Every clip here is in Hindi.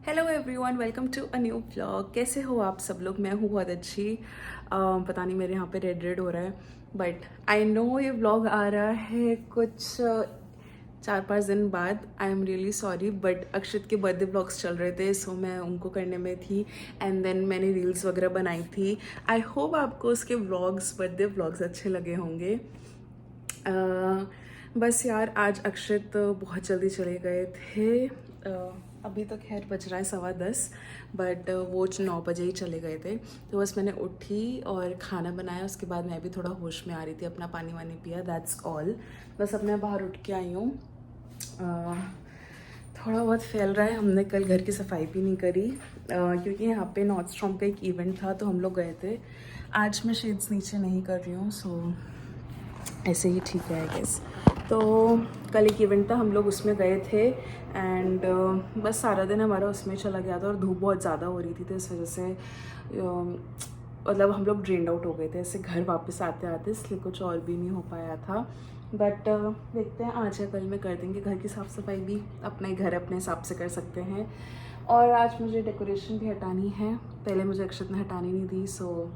Hello everyone, welcome to a new vlog. कैसे हो आप सब लोग? मैं हूँ बहुत अच्छी। पता नहीं मेरे यहाँ पे रेड रेड हो रहा है, बट आई नो ये व्लॉग आ रहा है कुछ 4-5 दिन बाद। I am really sorry, but Akshat के बर्थडे व्लॉग्स चल रहे थे, सो मैं उनको करने में थी। एंड देन मैंने रील्स वगैरह बनाई थी। आई होप आपको उसके व्लॉग्स, बर्थडे व्लॉग्स अच्छे लगे होंगे। बस यार, आज अक्षत बहुत जल्दी चले गए थे। अभी तो खैर बज रहा है 10:15, बट वो 9 बजे ही चले गए थे। तो बस मैंने उठी और खाना बनाया, उसके बाद मैं भी थोड़ा होश में आ रही थी, अपना पानी वानी पिया, दैट्स ऑल। बस अब मैं बाहर उठ के आई हूँ। थोड़ा बहुत फैल रहा है। हमने कल घर की सफाई भी नहीं करी, क्योंकि यहाँ पे नॉर्थ का एक इवेंट था, तो हम लोग गए थे। आज मैं शेड्स नीचे नहीं कर रही हूँ, सो ऐसे ही ठीक है आई गेस। तो कल एक इवेंट था, हम लोग उसमें गए थे। एंड बस सारा दिन हमारा उसमें चला गया था, और धूप बहुत ज़्यादा हो रही थी, तो इस वजह से मतलब हम लोग ड्रेन्ड आउट हो गए थे ऐसे घर वापस आते आते, इसलिए कुछ और भी नहीं हो पाया था। बट देखते हैं, आज या कल में कर देंगे। घर की साफ़ सफाई भी अपना ही घर अपने हिसाब से कर सकते हैं। और आज मुझे डेकोरेशन भी हटानी है। पहले मुझे अक्षत ने हटानी नहीं दी, सो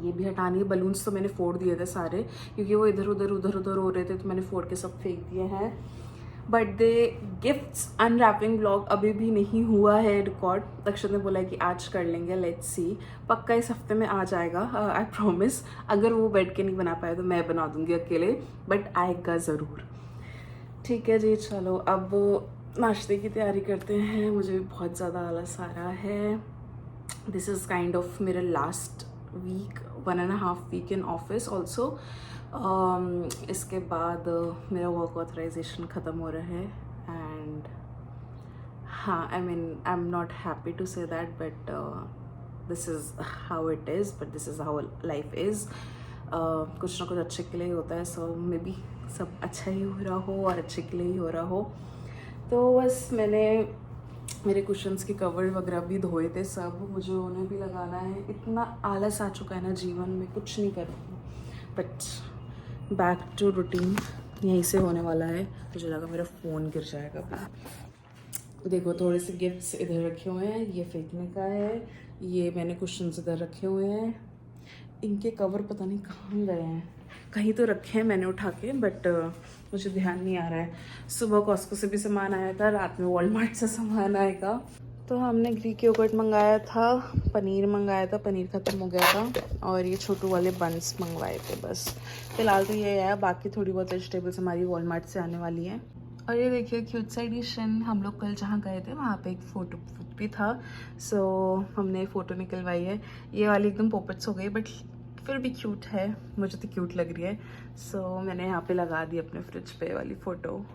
ये भी हटानी है। बलून्स तो मैंने फोड़ दिए थे सारे, क्योंकि वो इधर उधर हो रहे थे, तो मैंने फोड़ के सब फेंक दिए हैं। बर्थडे गिफ्ट्स अनरैपिंग व्लॉग अभी भी नहीं हुआ है रिकॉर्ड। अक्षत ने बोला है कि आज कर लेंगे, लेट्स सी। पक्का इस हफ्ते में आ जाएगा, आई प्रॉमिस। अगर वो बैठ के नहीं बना पाया तो मैं बना दूंगी अकेले, बट आएगा ज़रूर। ठीक है जी, चलो अब नाश्ते की तैयारी करते हैं। मुझे भी बहुत ज़्यादा आलस आ रहा है। दिस इज़ काइंड ऑफ मेरा last week, 1.5 week in office also. इसके बाद मेरा वर्क ऑथराइजेशन ख़त्म हो रहा है। एंड हाँ, I mean I am not happy to say that, but this is how it is, but this is how life is. कुछ ना कुछ अच्छे के लिए ही होता है, सो मे बी सब अच्छा ही हो रहा हो और अच्छे के लिए ही हो रहा हो। तो बस मैंने मेरे कुशन्स के कवर वगैरह भी धोए थे सब, मुझे उन्हें भी लगाना है। इतना आलस आ चुका है ना जीवन में, कुछ नहीं कर रही हूँ। बट बैक टू रूटीन यहीं से होने वाला है। मुझे लगा मेरा फ़ोन गिर जाएगा अभी। देखो, थोड़े से गिफ्ट्स इधर रखे हुए हैं, ये फेंकने का है। ये मैंने कुशन्स इधर रखे हुए हैं। इनके कवर पता नहीं कहाँ गए हैं, कहीं तो रखे हैं मैंने उठा के, बट मुझे ध्यान नहीं आ रहा है। सुबह कॉस्को से भी सामान आया था, रात में वॉलमार्ट से सामान आएगा। तो हमने ग्रीक योगर्ट मंगाया था, पनीर मंगाया था, पनीर ख़त्म हो गया था, और ये छोटू वाले बंस मंगवाए थे। बस फिलहाल तो ये आया, बाकी थोड़ी बहुत वेजिटेबल्स हमारी वॉलमार्ट से आने वाली हैं। और ये देखिए क्यूट सा एडिशन, हम लोग कल जहाँ गए थे वहाँ पे एक फ़ोटो भी था, सो हमने फ़ोटो निकलवाई है। ये वाली एकदम पोपट्स हो गई, बट फिर भी क्यूट है, मुझे तो क्यूट लग रही है। सो मैंने यहाँ पे लगा दी अपने फ्रिज पे वाली फ़ोटो।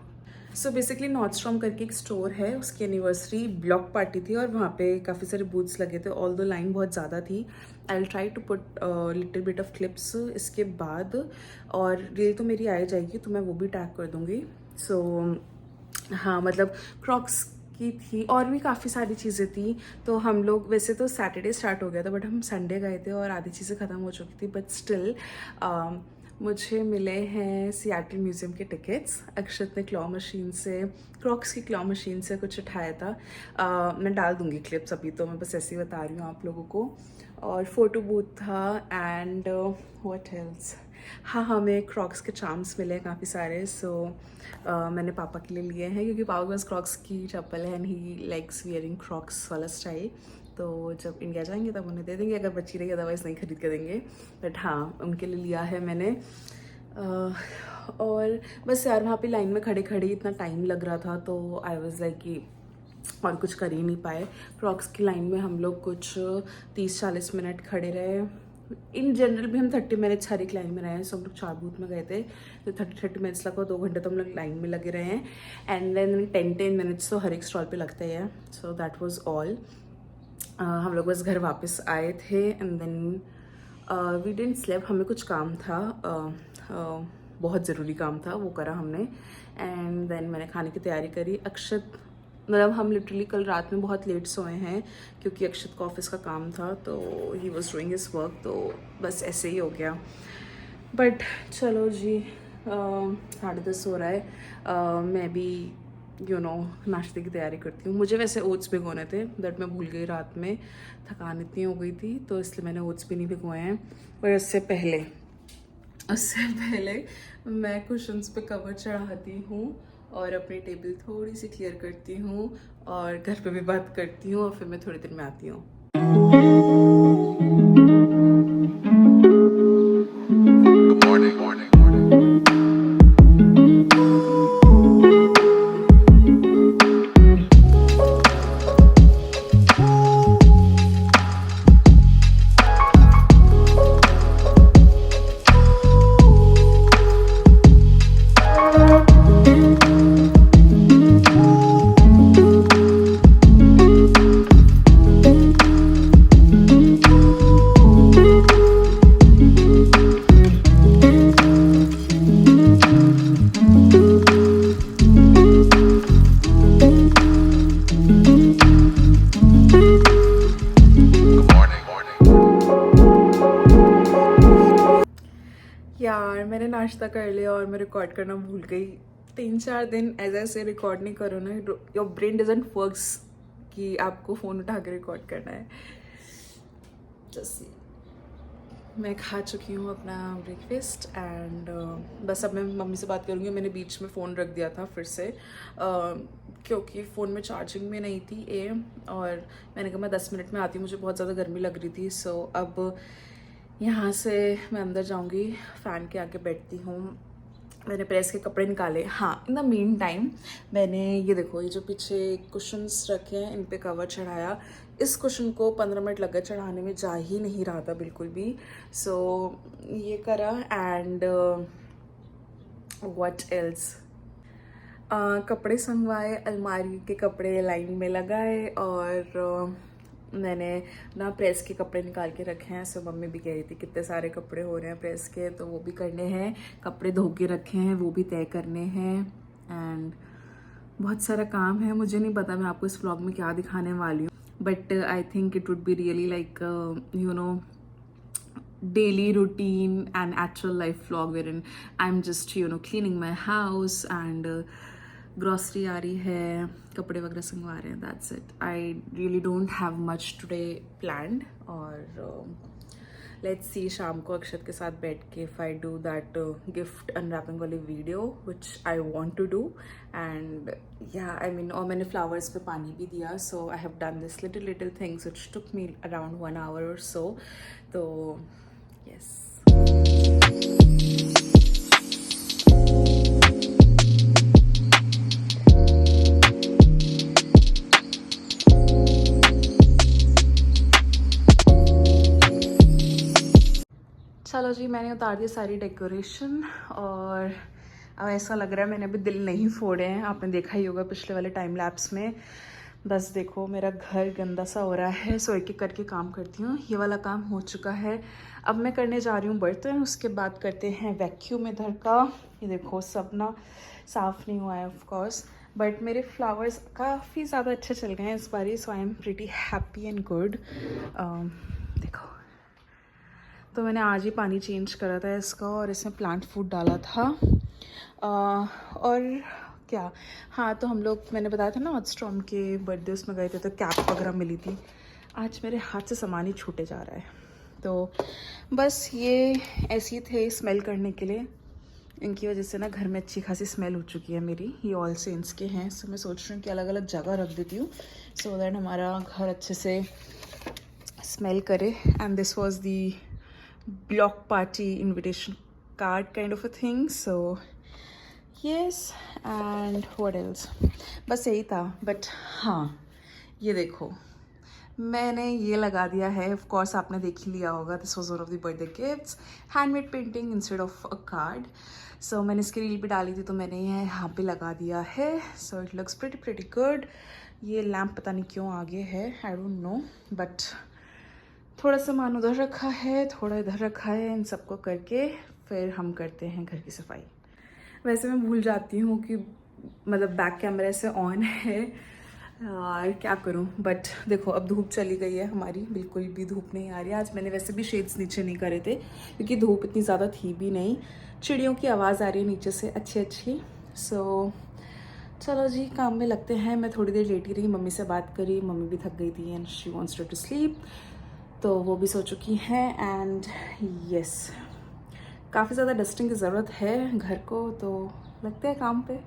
सो बेसिकली नॉर्थ करके एक स्टोर है, उसकी एनिवर्सरी ब्लॉक पार्टी थी, और वहाँ पे काफ़ी सारे बूथ्स लगे थे, ऑल दो लाइन बहुत ज़्यादा थी। I will try to put little bit of clips इसके बाद, और रील तो मेरी आ ही जाएगी, तो मैं वो भी टैग कर दूँगी। सो हाँ, मतलब क्रॉक्स की थी, और भी काफ़ी सारी चीज़ें थी। तो हम लोग, वैसे तो सैटरडे स्टार्ट हो गया था, बट हम संडे गए थे और आधी चीज़ें ख़त्म हो चुकी थी, बट स्टिल मुझे मिले हैं सियाटल म्यूज़ियम के टिकट्स। अक्षत ने क्लॉ मशीन से, क्रॉक्स की क्लॉ मशीन से कुछ उठाया था। मैं डाल दूँगी क्लिप्स, अभी तो मैं बस ऐसे ही बता रही हूँ आप लोगों को। और फोटो बूथ था, एंड व्हाट एल्स, हाँ, हमें क्रॉक्स के चार्म्स मिले हैं काफ़ी सारे। सो मैंने पापा के लिए लिए हैं, क्योंकि पापा के पास क्रॉक्स की चप्पल है, and he likes wearing Crocs वाला स्टाइल। तो जब इंडिया जाएंगे तब उन्हें दे देंगे, अगर बची रही, अदरवाइज़ नहीं खरीद के देंगे। बट हाँ, उनके लिए लिया है मैंने। और बस यार, वहाँ पे लाइन में खड़े खड़े इतना टाइम लग रहा था, तो आई वाज लाइक कि और कुछ कर ही नहीं पाए। क्रॉक्स की लाइन में हम लोग कुछ 30-40 मिनट खड़े रहे। इन जनरल भी हम 30 मिनट्स हर एक लाइन में रहे हैं। सो हम लोग 4 बूथ में गए थे, तो 30 मिनट्स लगा, 2 घंटे तो हम लोग लाइन में लगे रहे हैं। एंड देन 10 मिनट्स तो हर एक स्टॉल पे लगते हैं। So that was all. हम लोग बस घर वापस आए थे, and then we didn't sleep. हमें कुछ काम था, बहुत ज़रूरी काम था, वो करा हमने। एंड देन मैंने खाने की तैयारी करी। अक्षत, मतलब हम लिटरली कल रात में बहुत लेट सोए हैं, क्योंकि अक्षत को ऑफिस का काम था, तो he was doing his work, तो बस ऐसे ही हो गया। बट चलो जी, 10:30 हो रहा है। मैं भी नाश्ते की तैयारी करती हूँ। मुझे वैसे ओट्स भिगोने थे, बट मैं भूल गई रात में, थकान इतनी हो गई थी, तो इसलिए मैंने ओट्स भी नहीं भिगोए हैं। और उससे पहले मैं कुशन्स पे कवर चढ़ाती हूँ और अपनी टेबल थोड़ी सी क्लियर करती हूँ और घर पे भी बात करती हूँ, और फिर मैं थोड़ी देर में आती हूँ। यार मैंने नाश्ता कर लिया और मैं रिकॉर्ड करना भूल गई। 3-4 दिन ऐसे रिकॉर्ड नहीं करो ना, योर ब्रेन डजंट वर्क्स कि आपको फ़ोन उठा के रिकॉर्ड करना है। जैसे मैं खा चुकी हूँ अपना ब्रेकफास्ट एंड बस अब मैं मम्मी से बात करूँगी। मैंने बीच में फ़ोन रख दिया था फिर से क्योंकि फ़ोन में चार्जिंग में नहीं थी और मैंने कहा मैं 10 मिनट में आती हूँ, मुझे बहुत ज़्यादा गर्मी लग रही थी। सो अब यहाँ से मैं अंदर जाऊँगी, फ़ैन के आगे बैठती हूँ। मैंने प्रेस के कपड़े निकाले। हाँ, इन द मीन टाइम मैंने ये देखो, ये जो पीछे कुशन्स रखे हैं इन पे कवर चढ़ाया। इस कुशन को 15 मिनट लग गए चढ़ाने में, जा ही नहीं रहा था बिल्कुल भी। सो ये करा एंड व्हाट एल्स, कपड़े संगवाए, अलमारी के कपड़े लाइन में लगाए और मैंने ना प्रेस के कपड़े निकाल के रखे हैं। सो मम्मी भी कह रही थी कितने सारे कपड़े हो रहे हैं प्रेस के, तो वो भी करने हैं। कपड़े धो के रखे हैं, वो भी तय करने हैं एंड बहुत सारा काम है। मुझे नहीं पता मैं आपको इस व्लॉग में क्या दिखाने वाली हूँ, but I think it would be really like daily routine and actual life vlog wherein I'm just cleaning my house and grocery आ रही है, कपड़े वगैरह संगवा रहे हैं। That's it. I really don't have much today planned और लेट्स सी शाम को अक्षत के साथ बैठ के if I do that gift unwrapping वाली video which I want to do and या आई मीन, और मैंने फ्लावर्स पे पानी भी दिया। So I have done this little things which took me around 1 hour और सो। तो यस, चलो जी, मैंने उतार दी सारी डेकोरेशन और अब ऐसा लग रहा है मैंने अभी दिल नहीं फोड़े हैं। आपने देखा ही होगा पिछले वाले टाइम लैप्स में। बस देखो मेरा घर गंदा सा हो रहा है। सो एक एक करके काम करती हूँ। ये वाला काम हो चुका है, अब मैं करने जा रही हूँ बर्तन। उसके बाद करते हैं वैक्यूम इधर का। ये देखो सब ना साफ़ नहीं हुआ है ऑफ कोर्स, बट मेरे फ्लावर्स काफ़ी ज़्यादा अच्छे चल गए हैं इस बारी। So I am pretty happy and good. देखो, तो मैंने आज ही पानी चेंज करा था इसका और इसमें प्लांट फूड डाला था। और क्या, हाँ, तो हम लोग, मैंने बताया था ना नॉर्डस्ट्रॉम के बर्थडे उसमें गए थे तो कैप वगैरह मिली थी। आज मेरे हाथ से सामान ही छूटे जा रहा है। तो बस ये ऐसे ही थे स्मेल करने के लिए। इनकी वजह से ना घर में अच्छी खासी स्मेल हो चुकी है मेरी। ये ऑल सेंट्स के हैं। सो मैं सोच रही हूँ कि अलग अलग जगह रख देती हूँ सो दैट हमारा घर अच्छे से स्मेल करे। And this was the block party invitation card kind of a thing. So yes, and what else, बस यही था। बट हाँ, ये देखो मैंने ये लगा दिया है। ऑफ कोर्स आपने देख ही लिया होगा, this was one of the birthday gifts, handmade painting instead of a card. So मैंने इसकी रील भी डाली थी तो मैंने ये यहाँ पे लगा दिया है। So it looks pretty good. ये लैम्प पता नहीं क्यों आगे है, आई डोंट नो, बट थोड़ा सामान उधर रखा है, थोड़ा इधर रखा है। इन सबको करके फिर हम करते हैं घर की सफाई। वैसे मैं भूल जाती हूँ कि मतलब बैक कैमरा से ऑन है और क्या करूँ, बट देखो अब धूप चली गई है हमारी, बिल्कुल भी धूप नहीं आ रही है। आज मैंने वैसे भी शेड्स नीचे नहीं करे थे क्योंकि धूप इतनी ज़्यादा थी भी नहीं। चिड़ियों की आवाज़ आ रही है नीचे से अच्छी। सो चलो जी काम में लगते हैं। मैं थोड़ी देर लेटी रही, मम्मी से बात करी, मम्मी भी थक गई थी and she wants to sleep, तो वो भी सो चुकी हैं। एंड यस, काफ़ी ज़्यादा डस्टिंग की ज़रूरत है घर को, तो लगते हैं काम पे।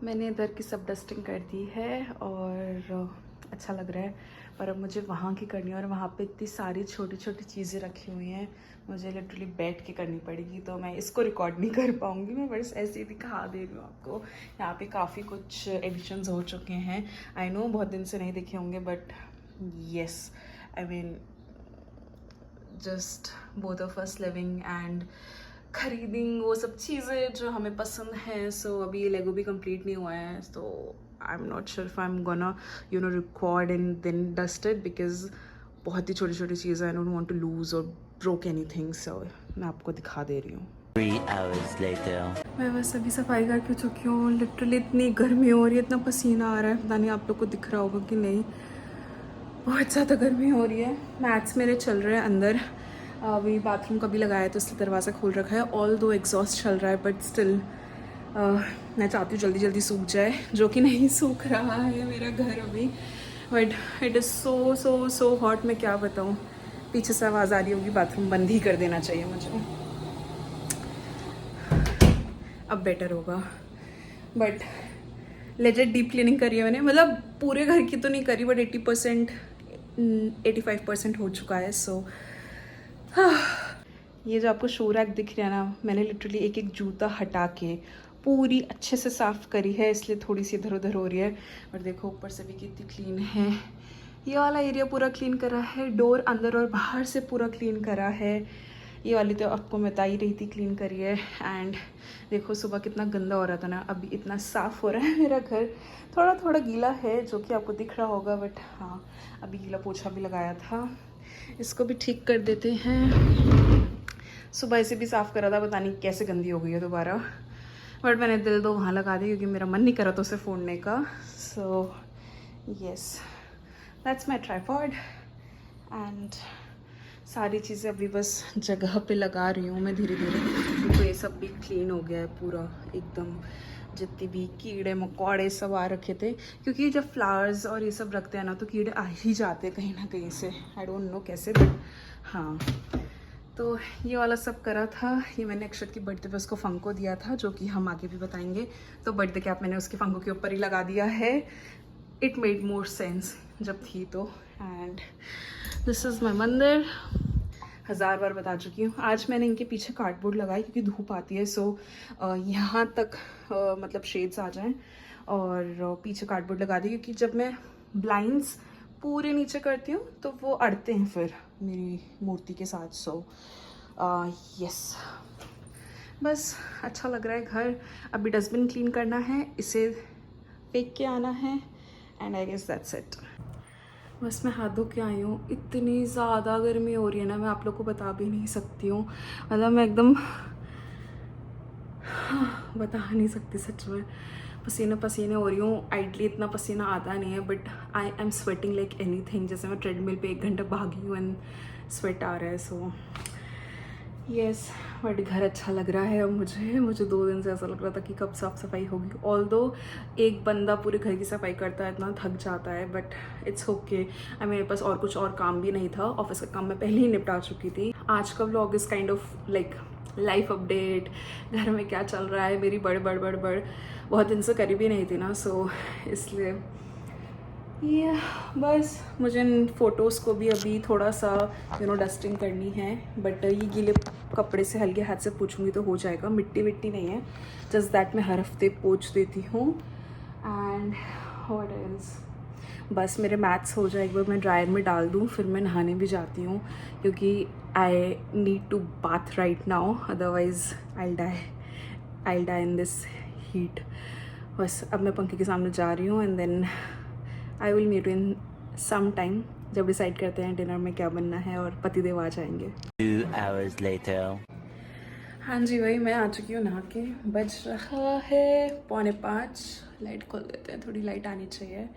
मैंने इधर की सब डस्टिंग कर दी है और अच्छा लग रहा है, पर अब मुझे वहाँ की करनी है और वहाँ पे इतनी सारी छोटी छोटी चीज़ें रखी हुई हैं, मुझे लिटरली बैठ के करनी पड़ेगी, तो मैं इसको रिकॉर्ड नहीं कर पाऊँगी। मैं बस ऐसे ही दिखा दे रही हूँ आपको। यहाँ पे काफ़ी कुछ एडिशंस हो चुके हैं। आई नो बहुत दिन से नहीं दिखे होंगे, but yes, I mean just both of us living and खरीदिंग वो सब चीज़ें जो हमें पसंद है। सो अभी ये लेगो भी कंप्लीट नहीं हुआ है, तो I am not sure if I am gonna record and then dust it, because बहुत ही छोटी छोटी चीज़ें, I don't want to lose और ब्रोक एनीथिंग। सो मैं आपको दिखा दे रही हूँ। 3 hours later. मैं बस अभी सफाई करके चुकी हूँ। लिटरली इतनी गर्मी हो रही है, इतना पसीना आ रहा है, पता नहीं आप लोग को दिख रहा होगा कि नहीं, बहुत ज़्यादा गर्मी हो रही है। मैथ्स मेरे चल रहे हैं अंदर, अभी बाथरूम का भी लगाया तो इसलिए दरवाज़ा खोल रखा है। ऑल दो एग्जॉस्ट चल रहा है, बट स्टिल मैं चाहती हूँ जल्दी जल्दी सूख जाए, जो कि नहीं सूख रहा है मेरा घर अभी। But it is so so so hot, मैं क्या बताऊँ। पीछे से आवाज़ आ रही होगी, बाथरूम बंद ही कर देना चाहिए मुझे, अब बेटर होगा। बट लेजेंड डीप क्लीनिंग करी है मैंने, मतलब पूरे घर की तो नहीं करी, बट 80% 85% हो चुका है। सो ये जो आपको शू रैक दिख रहा है ना, मैंने लिटरली एक एक जूता हटा के पूरी अच्छे से साफ़ करी है, इसलिए थोड़ी सी इधर उधर हो रही है। और देखो ऊपर से भी कितनी क्लीन है। ये वाला एरिया पूरा क्लीन करा है, डोर अंदर और बाहर से पूरा क्लीन करा है। ये वाली तो आपको मैं बता ही रही थी क्लीन करी है। एंड देखो सुबह कितना गंदा हो रहा था ना, अभी इतना साफ़ हो रहा है मेरा घर। थोड़ा थोड़ा गीला है जो कि आपको दिख रहा होगा, बट हाँ अभी गीला पोछा भी लगाया था, इसको भी ठीक कर देते हैं। सुबह से भी साफ़ करा था, पता नहीं कैसे गंदी हो गई है दोबारा, बट मैंने दिल दो वहाँ लगा दी क्योंकि मेरा मन नहीं करा था उसे फोड़ने का। So yes, that's my tripod and सारी चीज़ें अभी बस जगह पे लगा रही हूँ मैं धीरे धीरे। तो ये सब भी क्लीन हो गया है पूरा एकदम, जितने भी कीड़े मकोड़े सब आ रखे थे, क्योंकि जब फ्लावर्स और ये सब रखते हैं ना तो कीड़े आ ही जाते हैं कहीं ना कहीं से, आई डोंट नो कैसे, बट हाँ। तो ये वाला सब करा था, ये मैंने अक्षत की बर्थडे पे उसको फंको दिया था, जो कि हम आगे भी बताएंगे। तो बर्थडे कैप मैंने उसके फंको के ऊपर ही लगा दिया है, इट मेड मोर सेंस जब थी तो। एंड दिस इज़ माई मंदिर, 1000 बार बता चुकी हूँ। आज मैंने इनके पीछे कार्डबोर्ड लगाई क्योंकि धूप आती है, सो यहाँ तक मतलब शेड्स आ जाएं, और पीछे कार्डबोर्ड लगा दी क्योंकि जब मैं ब्लाइंड्स पूरे नीचे करती हूँ तो वो अड़ते हैं फिर मेरी मूर्ति के साथ। सो यस, बस अच्छा लग रहा है घर। अभी डस्टबिन क्लीन करना है, इसे फेंक के आना है, and I guess that's it. बस मैं हाथ धो के आई हूँ। इतनी ज़्यादा गर्मी हो रही है ना, मैं आप लोग को बता भी नहीं सकती हूँ, मतलब मैं एकदम बता नहीं सकती सच में, पसीने पसीने हो रही हूँ। आइडली इतना पसीना आता नहीं है, but I am sweating like anything, जैसे मैं ट्रेडमिल पे 1 घंटा भागी हूँ एंड स्वेट आ रहा है। सो यस, बट घर अच्छा लग रहा है अब मुझे 2 दिन से ऐसा लग रहा था कि कब साफ़ सफाई होगी। ऑल्दो एक बंदा पूरे घर की सफाई करता है, इतना थक जाता है, बट इट्स ओके। मेरे पास और कुछ और काम भी नहीं था, ऑफिस का काम मैं पहले ही निपटा चुकी थी। आज का vlog is kind of like life update, घर में क्या चल रहा है। मेरी बड़ बहुत दिन से करी भी नहीं थी ना, सो इसलिए ये बस मुझे इन फ़ोटोज़ को भी अभी थोड़ा सा डस्टिंग करनी है, बट ये गीले कपड़े से हल्के हाथ से पोंछूंगी तो हो जाएगा। मिट्टी नहीं है, जस्ट दैट मैं हर हफ्ते पोंछ देती हूँ। एंड व्हाट एल्स, बस मेरे मैथ्स हो जाए, एक बार मैं ड्रायर में डाल दूँ, फिर मैं नहाने भी जाती हूँ क्योंकि I need to bath right now, otherwise I die in this heat. बस अब मैं पंखे के सामने जा रही हूँ and then I will meet in some time, जब डिसाइड करते हैं डिनर में क्या बनना है और पतिदेव आ जाएंगे। 2 hours later. हाँ जी भाई, मैं आ चुकी हूँ नहा के। बज रहा है 4:45। लाइट खोल देते हैं, थोड़ी लाइट आनी चाहिए।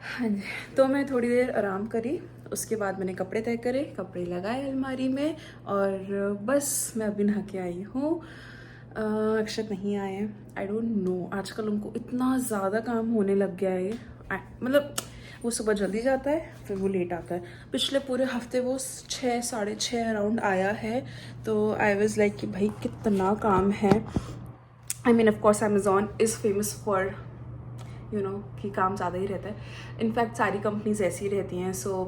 हाँ जी, तो मैं थोड़ी देर आराम करी, उसके बाद मैंने कपड़े तय करे, कपड़े लगाए अलमारी में और बस मैं अभी नहा के आई हूँ। अक्षत नहीं आए हैं, आई डोंट नो, आजकल उनको इतना ज़्यादा काम होने लग गया है। मतलब वो सुबह जल्दी जाता है, फिर वो लेट आता है। पिछले पूरे हफ्ते वो 6 साढ़े 6 अराउंड आया है, तो आई वाज लाइक कि भाई कितना काम है। I mean of course Amazon is famous for कि काम ज़्यादा ही रहता है। इनफैक्ट सारी कंपनीज ऐसी रहती हैं, so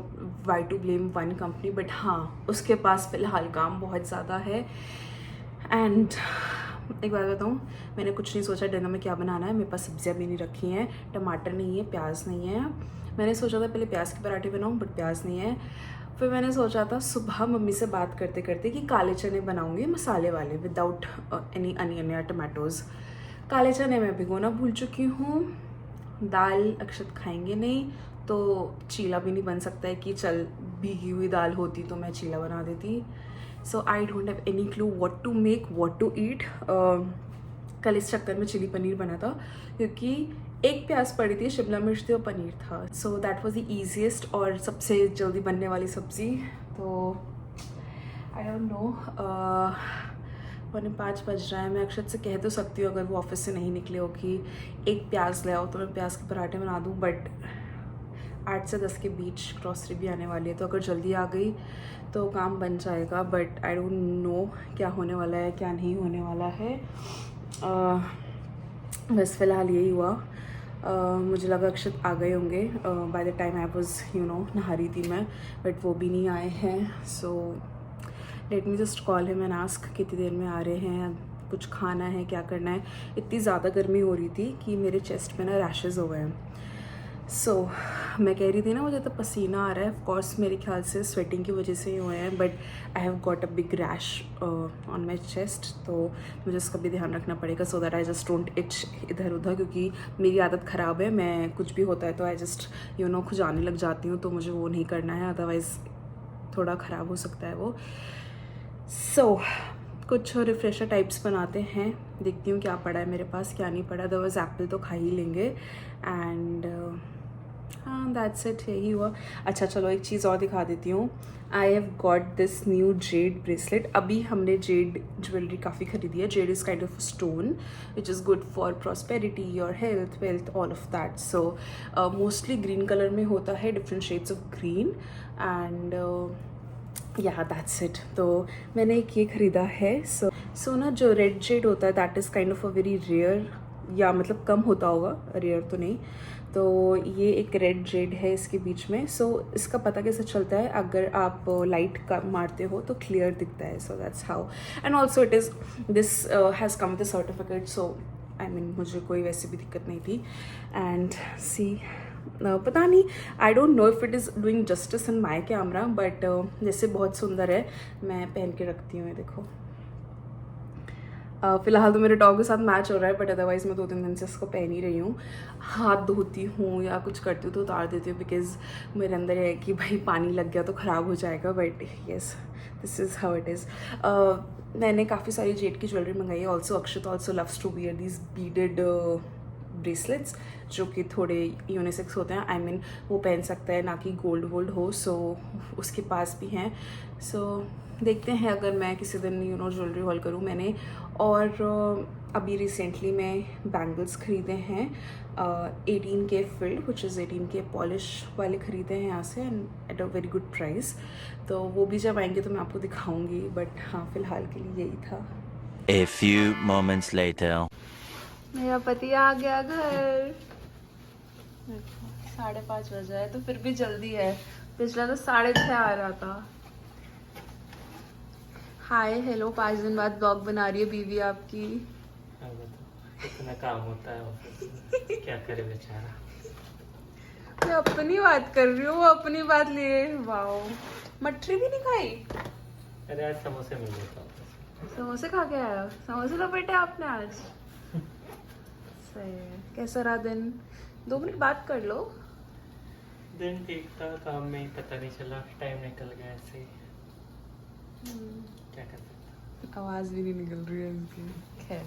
why to blame one company, but हाँ उसके पास फ़िलहाल काम बहुत ज़्यादा है। एंड एक बात बताऊँ, मैंने कुछ नहीं सोचा डिनर में क्या बनाना है। मेरे पास सब्जियां भी नहीं रखी हैं, टमाटर नहीं है, प्याज नहीं है। मैंने सोचा था पहले प्याज के पराठे बनाऊँ, बट प्याज नहीं है। फिर मैंने सोचा था सुबह मम्मी से बात करते करते कि काले चने बनाऊँगी मसाले वाले, विदाउट एनी अनियन या टमाटोज़। काले चने मैं भिगोना भूल चुकी हूँ। दाल अक्षत खाएंगे नहीं, तो चीला भी नहीं बन सकता है कि चल भीगी हुई दाल होती तो मैं चीला बना देती। So I don't have any clue what to make, what to eat. कल इस चक्कर में चिली पनीर बना था क्योंकि एक प्याज पड़ी थी, शिमला मिर्च थी और पनीर था। सो दैट वाज द ईजीएस्ट और सबसे जल्दी बनने वाली सब्ज़ी। तो आई डोंट नो, 4:45 बज रहा है। मैं अक्षत से कह तो सकती हूँ अगर वो ऑफिस से नहीं निकले हो कि एक प्याज ले आओ तो मैं प्याज के पराठे बना दूँ, बट 8 से 10 के बीच ग्रॉसरी भी आने वाली है, तो अगर जल्दी आ गई तो काम बन जाएगा। बट आई डोंट नो क्या होने वाला है क्या नहीं होने वाला है। बस फ़िलहाल यही हुआ। मुझे लगा अक्षत आ गए होंगे by the time I was नहा रही थी मैं, बट वो भी नहीं आए हैं। So let me just call him and ask कितनी देर में आ रहे हैं, कुछ खाना है, क्या करना है। इतनी ज़्यादा गर्मी हो रही थी कि मेरे चेस्ट में ना रैशेज़ हो गए हैं। सो मैं कह रही थी ना मुझे तो पसीना आ रहा है, ऑफ कोर्स मेरे ख्याल से स्वेटिंग की वजह से ही हुए हैं, but I have got a big rash on my chest, तो मुझे इसका भी ध्यान रखना पड़ेगा so that I just don't etch इधर उधर, क्योंकि मेरी आदत ख़राब है। मैं कुछ भी होता है तो आई जस्ट खुजाने लग जाती हूँ, तो मुझे वो नहीं करना है, अदरवाइज़ थोड़ा ख़राब हो सकता है वो। सो कुछ रिफ्रेशर टाइप्स बनाते हैं, देखती हूँ क्या पड़ा है मेरे पास क्या नहीं पड़ा, अदरवाइज एप्पल तो खा ही लेंगे। एंड हाँ दैट्स इट, यही हुआ। अच्छा चलो एक चीज़ और दिखा देती हूँ। I have got this new Z bracelet. अभी हमने जेड ज्वेलरी काफ़ी खरीदी है। Z is kind of stone which is good for prosperity, your health, wealth, all of that. So mostly green colour में होता है, different shades of green, and या दैट्स इट। तो मैंने एक ये ख़रीदा है। सो ना जो रेड जेड होता है that is kind of a very rare, या मतलब कम होता होगा, रेयर तो नहीं। तो ये एक रेड जेड है इसके बीच में। सो इसका पता कैसे चलता है, अगर आप लाइट का मारते हो तो क्लियर दिखता है। So that's how. And also it is this has come with certificate, so I mean मुझे कोई वैसी भी दिक्कत नहीं थी। एंड सी पता नहीं, I don't know if it is doing justice in my camera, but जैसे बहुत सुंदर है। मैं पहन के रखती हूँ, ये देखो। फ़िलहाल तो मेरे डॉग के साथ मैच हो रहा है, बट अदरवाइज़ मैं 2-3 दिन से इसको पहन ही रही हूँ। हाथ धोती हूँ या कुछ करती हूँ तो उतार देती हूँ, बिकॉज़ मेरे अंदर है कि भाई पानी लग गया तो ख़राब हो जाएगा। But yes, this is how it is. मैंने काफ़ी सारी जेड की ज्वेलरी मंगाई है। Also Akshat also loves to wear these beaded bracelets, जो कि थोड़े यूनिसेक्स होते हैं। आई मीन वो पहन सकता है, ना कि गोल्ड वोल्ड हो। सो उसके पास भी हैं। सो देखते हैं अगर मैं किसी दिन ज्वेलरी हॉल करूँ। मैंने और अभी रिसेंटली मैं बैंगल्स ख़रीदे हैं 18K field, which is 18K polish वाले ख़रीदे हैं यहाँ से, and at a very good price. तो वो भी जब आएंगे तो मैं आपको दिखाऊंगी, बट हाँ फ़िलहाल के लिए यही था। A few moments later. मेरा पति आ गया घर। 5:30 बजे है तो फिर भी जल्दी है, पिछला तो 6:30 आ रहा था। हाय हेलो, 5 दिन बाद ब्लॉग बना रही है बीवी आपकी। इतना काम होता है ऑफिस में, क्या करे बेचारा। अपनी बात कर रही हूँ, वो अपनी बात लिए। वाओ, मटरी भी नहीं खाई? अरे आज समोसे मिले थे। समोसे खा के आया? समोसे लपेटे आपने आज? सही है। कैसा रहा दिन? 2 मिनट बात कर लो। दिन ठीक था, काम में ही पता नहीं चला, टाइम निकल गया ऐसे ही। क्या कर सकते। आवाज़ भी नहीं निकल रही है इसकी। खैर,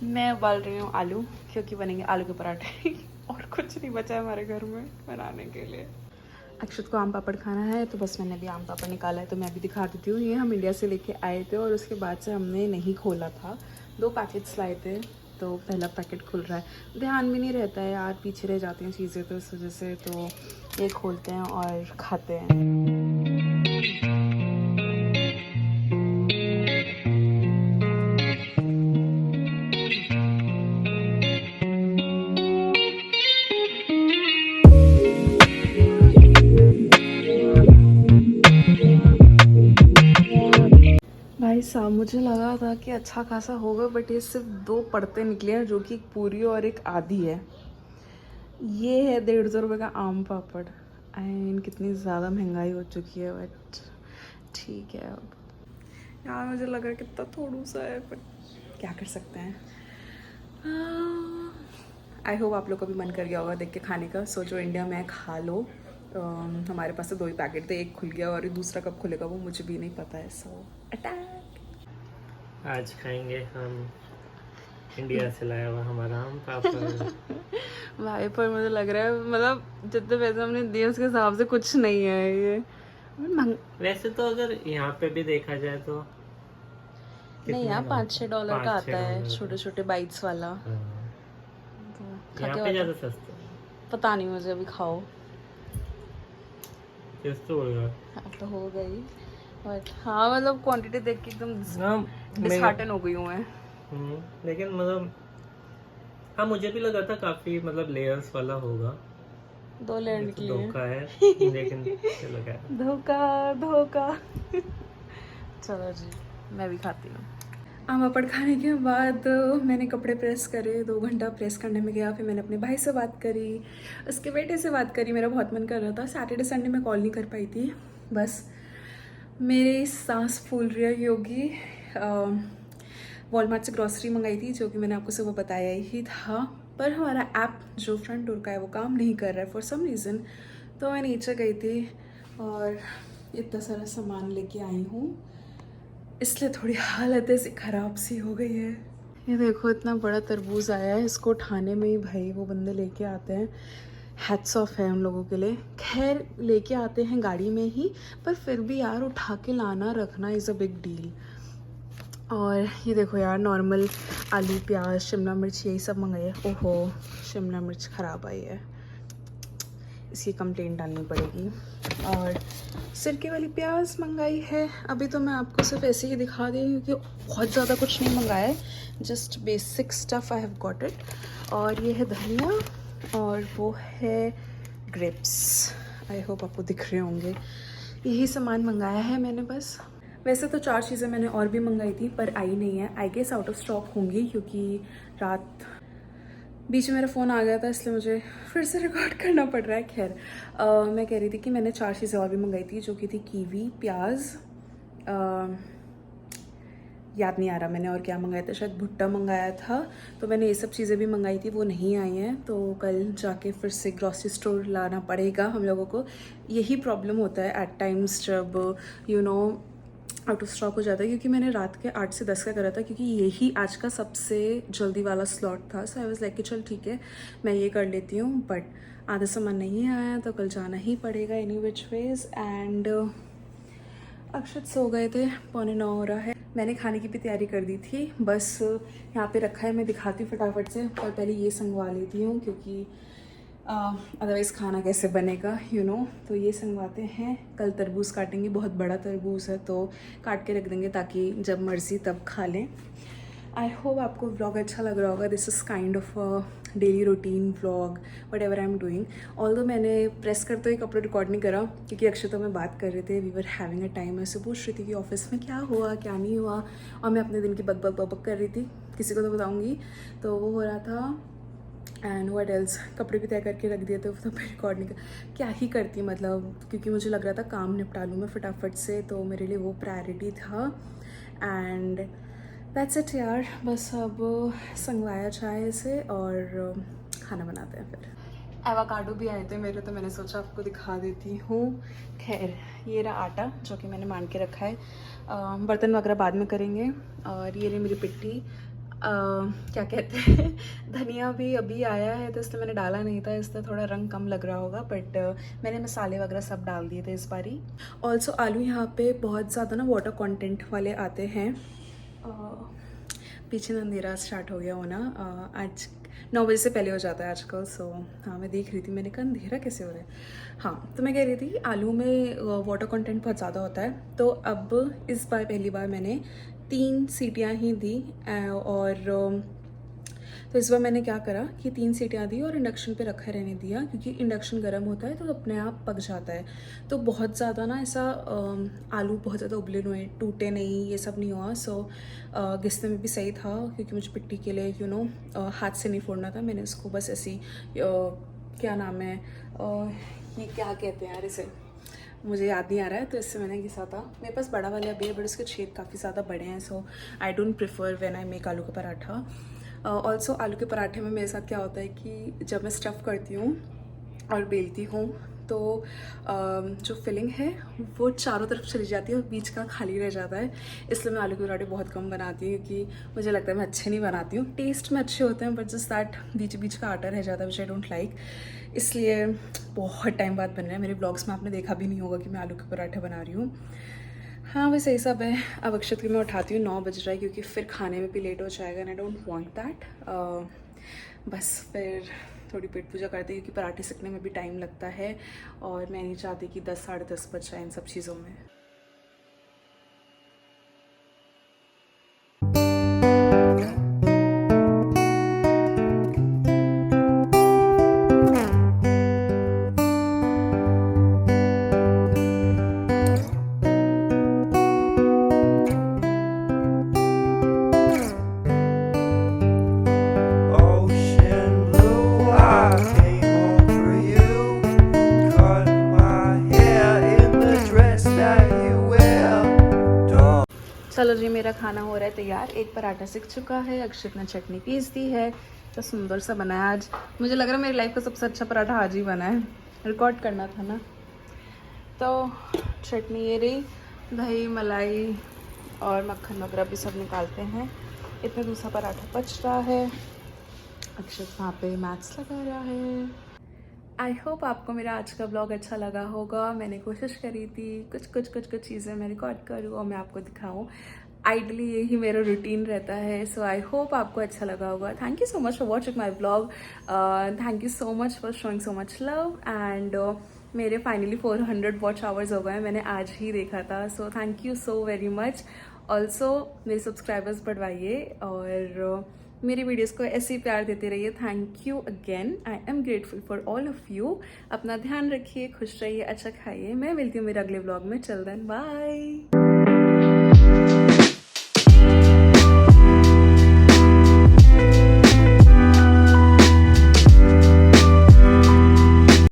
मैं उबाल रही हूँ आलू, क्योंकि बनेंगे आलू के पराठे। और कुछ नहीं बचा है हमारे घर में बनाने के लिए। अक्षत को आम पापड़ खाना है, तो बस मैंने भी आम पापड़ निकाला है, तो मैं भी दिखा देती हूँ। ये हम इंडिया से लेके आए थे और उसके बाद से हमने नहीं खोला था। 2 पैकेट्स लाए थे, तो पहला पैकेट खुल रहा है। ध्यान भी नहीं रहता है यार, पीछे रह जाती हैं चीज़ें, तो इस वजह से तो ये खोलते हैं और खाते हैं। भाई साहब, मुझे लगा था कि अच्छा खासा होगा, बट ये सिर्फ 2 परतें निकली हैं, जो कि एक पूरी और एक आधी है। ये है 150 रुपये का आम पापड़। एंड कितनी ज़्यादा महंगाई हो चुकी है, बट ठीक है। अब यार मुझे लगा कितना थोड़ा सा है, बट क्या कर सकते हैं। आई होप आप लोग का भी मन कर गया होगा देख के खाने का। सोचो इंडिया में खा लो। हमारे पास तो 2 ही पैकेट थे, एक खुल गया और दूसरा कब खुलेगा वो मुझे भी नहीं पता है। सो अटैक। आज खाएंगे हम इंडिया से लाया हुआ हमारा आम पापड़। भाई पर मुझे लग रहा है, मतलब जितने पैसे हमने दिए उसके हिसाब से कुछ नहीं है ये। वैसे तो अगर यहाँ पे भी देखा जाए तो नहीं यार, $5-6 का आता है, $5-6 छोटे छोटे बाइट्स वाला। हाँ। तो खा यहाँ के पे बता। ज्यादा सस्ता है। पता नहीं मुझे, अभी खाओ। टेस्ट तो होगा। हाँ तो हो गई, बट हाँ मतलब क्वांटिटी देख के एकदम हाँ, डिसहार्टन हो गई हूँ मैं। लेकिन मतलब हाँ, मुझे भी लगा था काफी मतलब लेयर्स वाला होगा। 2 लेयर ये तो निकली हैं। धोखा है, लेकिन चलो क्या। धोखा धोखा। चलो जी, मैं भी खाती हूँ। आम पापड़ खाने के बाद मैंने कपड़े प्रेस करे, 2 घंटा प्रेस करने में गया। फिर मैंने अपने भाई से बात करी, उसके बेटे से बात करी। मेरा बहुत मन कर रहा था। सैटरडे संडे में कॉल नहीं कर पाई थी, बस मेरी सांस फूल रही है। योगी वॉलमार्ट से ग्रॉसरी मंगाई थी, जो कि मैंने आपको सुबह बताया ही था, पर हमारा ऐप जो फ्रंट डोर का है वो काम नहीं कर रहा है फॉर सम रीज़न। तो मैं नीचे गई थी और इतना सारा सामान लेके आई हूँ, इसलिए थोड़ी हालत ऐसी ख़राब सी हो गई है। ये देखो, इतना बड़ा तरबूज आया है, इसको उठाने में ही भाई वो बंदे लेके आते हैं। हैट्स ऑफ है उन लोगों के लिए। खैर लेके आते हैं गाड़ी में ही, पर फिर भी यार उठा के लाना रखना इज़ अ बिग डील। और ये देखो यार, नॉर्मल आलू प्याज शिमला मिर्च यही सब मंगाई है। ओहो, शिमला मिर्च ख़राब आई है, इसकी कंप्लेंट डालनी पड़ेगी। और सिरके वाली प्याज मंगाई है। अभी तो मैं आपको सिर्फ ऐसे ही दिखा दी, क्योंकि बहुत ज़्यादा कुछ नहीं मंगाया है, just basic stuff I have got it. और ये है धनिया और वो है ग्रेप्स। आई होप आपको दिख रहे होंगे। यही सामान मंगाया है मैंने बस। वैसे तो 4 चीज़ें मैंने और भी मंगाई थी, पर आई नहीं है। I guess out of stock होंगी, क्योंकि रात बीच में मेरा फ़ोन आ गया था, इसलिए मुझे फिर से रिकॉर्ड करना पड़ रहा है। खैर मैं कह रही थी कि मैंने 4 चीज़ें और भी मंगाई थी, जो कि थी कीवी, प्याज, याद नहीं आ रहा मैंने और क्या मंगाया था, शायद भुट्टा मंगाया था। तो मैंने ये सब चीज़ें भी मंगाई थी, वो नहीं आई हैं। तो कल जाके फिर से ग्रॉसरी स्टोर लाना पड़ेगा हम लोगों को। यही प्रॉब्लम होता है एट टाइम्स, जब you know out of stock हो जाता है। क्योंकि मैंने रात के 8 से 10 का करा था, क्योंकि यही आज का सबसे जल्दी वाला स्लॉट था। सो आई वाज लाइक कि चल ठीक है, मैं ये कर लेती हूँ, बट आधा सामान नहीं आया, तो कल जाना ही पड़ेगा एनी विच वेज। एंड अक्षत सो गए थे, 8:45 हो रहा है। मैंने खाने की भी तैयारी कर दी थी, बस यहाँ पे रखा है, मैं दिखाती हूँ फटाफट से। और पहले ये संगवा लेती हूँ, क्योंकि अदरवाइज़ खाना कैसे बनेगा यू नो। तो ये संगवाते हैं। कल तरबूज काटेंगे, बहुत बड़ा तरबूज है, तो काट के रख देंगे ताकि जब मर्ज़ी तब खा लें। आई होप आपको व्लॉग अच्छा लग रहा होगा। This is kind of daily routine vlog, what ever I am doing. Although मैंने प्रेस करते हुए कपड़े रिकॉर्ड नहीं करा, क्योंकि अक्षता में बात कर रहे थे, we were having a time. ऐसे पूछ रही थी कि ऑफिस में क्या हुआ क्या नहीं हुआ, और मैं अपने दिन की बक कर रही थी, किसी को तो बताऊँगी। तो वो हो रहा था एंड व्हाट एल्स, कपड़े भी तय करके रख दिए थे, तो फिर रिकॉर्ड नहीं क्या ही करती मतलब, क्योंकि मुझे लग रहा था काम निपटा लूँ मैं फटाफट से, तो मेरे लिए वो प्रायोरिटी था। एंड दैट्स इट यार, बस अब संगवाया चाय से और खाना बनाते हैं। फिर एवोकाडो भी आए थे मेरे, तो मैंने सोचा आपको दिखा देती हूँ। खैर ये रहा आटा जो कि मैंने मान के रखा है, बर्तन वगैरह बाद में करेंगे। और ये रही मेरी पिट्ठी, क्या कहते हैं धनिया भी अभी आया है, तो इसलिए मैंने डाला नहीं था, इसलिए थोड़ा रंग कम लग रहा होगा, बट मैंने मसाले वगैरह सब डाल दिए थे इस बारी। ऑल्सो आलू यहाँ पे बहुत ज़्यादा ना वाटर कंटेंट वाले आते हैं। पीछे अंधेरा स्टार्ट हो गया होना, आज 9 बजे से पहले हो जाता है आजकल। सो हाँ, मैं देख रही थी, मैंने कहा अंधेरा कैसे हो रहा है। हाँ, तो मैं कह रही थी आलू में वाटर कंटेंट बहुत ज़्यादा होता है, तो अब इस बार पहली बार मैंने 3 सीटियाँ ही दी। और तो इस बार मैंने क्या करा कि 3 सीटियाँ दी और इंडक्शन पे रखा रहने दिया, क्योंकि इंडक्शन गर्म होता है तो अपने आप पक जाता है। तो बहुत ज़्यादा ना ऐसा आलू बहुत ज़्यादा उबले हुए, टूटे नहीं, ये सब नहीं हुआ। सो घिसने में भी सही था, क्योंकि मुझे पिट्ठी के लिए हाथ से नहीं फोड़ना था। मैंने उसको बस ऐसी क्या नाम है, ये क्या कहते हैं यार इसे, मुझे याद नहीं आ रहा है, तो इससे मैंने घिसा था। मेरे पास बड़ा वाला भी है, बट उसके छेद काफ़ी ज़्यादा बड़े हैं। So I don't prefer when I make आलू का पराठा। ऑल्सो आलू के पराठे में मेरे साथ क्या होता है कि जब मैं स्टफ़ करती हूँ और बेलती हूँ, तो जो फिलिंग है वो चारों तरफ चली जाती है और बीच का खाली रह जाता है। इसलिए मैं आलू के पराठे बहुत कम बनाती हूँ, क्योंकि मुझे लगता है मैं अच्छे नहीं बनाती हूँ। टेस्ट में अच्छे होते हैं, बट जस्ट दैट बीच बीच का आटा रह जाता है, विच आई डोंट लाइक। इसलिए बहुत टाइम बाद बन रहा है। मेरे ब्लॉग्स में आपने देखा भी नहीं होगा कि मैं आलू के पराठे बना रही हूँ। हाँ, वैसे यही सब है। अब अक्षत की मैं उठाती हूँ, 9 बज रहा है, क्योंकि फिर खाने में भी लेट हो जाएगा and I don't want that. बस फिर थोड़ी पेट पूजा करते हैं, क्योंकि पराठे सीखने में भी टाइम लगता है और मैं नहीं चाहती कि 10 साढ़े 10 बज जाए इन सब चीज़ों में। Ocean blue, I came home for you. Cut my hair in the dress that you wear. Don't चलो जी, मेरा खाना हो रहा है तैयार। एक पराठा सीख चुका है, अक्षत ने चटनी पीस दी है, तो सुंदर सा बना है आज। मुझे लग रहा है मेरी लाइफ का सबसे अच्छा पराठा आज ही बना है। रिकॉर्ड करना था ना। तो चटनी ये रही, दही मलाई और मक्खन वगैरह भी सब निकालते हैं। इतना दूसरा पराठा बच रहा है। अक्षत वहाँ पे मैथ्स लगा रहा है। आई होप आपको मेरा आज का ब्लॉग अच्छा लगा होगा। मैंने कोशिश करी थी कुछ चीज़ें मैं रिकॉर्ड करूँ और मैं आपको दिखाऊँ। आइडली यही मेरा रूटीन रहता है। सो आई होप आपको अच्छा लगा होगा। Thank you so much for watching my blog. Thank you so much for showing so much love. And मेरे फाइनली 400 वॉच आवर्स हो गए, मैंने आज ही देखा था। So thank you so very much. Also मेरे सब्सक्राइबर्स बढ़वाइए और मेरी वीडियोस को ऐसे ही प्यार देते रहिए। Thank you again, I am grateful for all of you. अपना ध्यान रखिए, खुश रहिए, अच्छा खाइए। मैं मिलती हूँ मेरे अगले ब्लॉग में। चल देन, बाय।